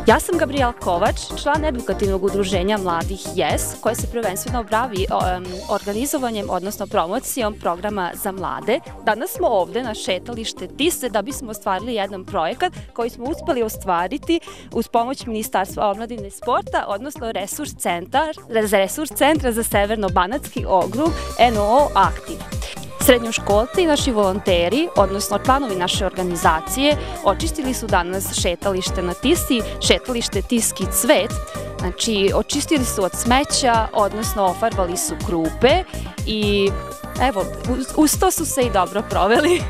Ja sam Gabriela Kovač, član Edukativnog udruženja Mladih koje se prvenstveno bavi organizovanjem, odnosno promocijom programa za mlade. Danas smo ovde na šetalište Tise da bismo ostvarili jedan projekat koji smo uspeli ostvariti uz pomoć Ministarstva omladine i sporta, odnosno resurs centra za severno-banatski okrug NOO Aktiv. Srednjoškolci i naši volonteri, odnosno članovi naše organizacije, očistili su danas šetalište na Tisi, šetalište Tiski cvet. Znači, očistili su od smeća, odnosno ofarbali su klupe i evo, uz to su se i dobro proveli.